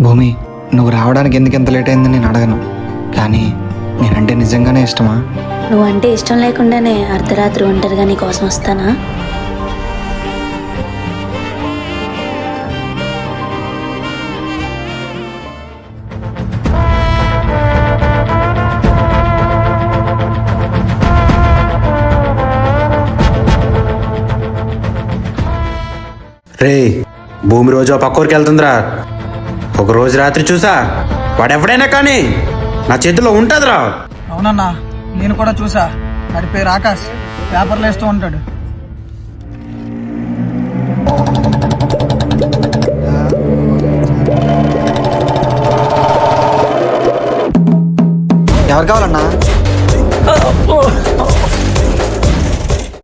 భూమి, నువ్వు రావడానికి ఎందుకు ఎంత లేట్ అయిందని నేను అడగను, కానీ నేనంటే నిజంగానే ఇష్టమా? నువ్వంటే ఇష్టం లేకుండానే అర్ధరాత్రి ఒంటరిగా నీ కోసం వస్తానా? రే, భూమి రోజు ఆ పక్క ఊరికి వెళ్తుందిరా. ఒక రోజు రాత్రి చూసా, వాడెవడైనా కానీ నా చేతిలో ఉంటుందిరా. అవునన్నా, నేను కూడా చూసా. వాడి పేరు ఆకాష్, పేపర్లు వేస్తూ ఉంటాడు. ఎవరు కావాలన్నా?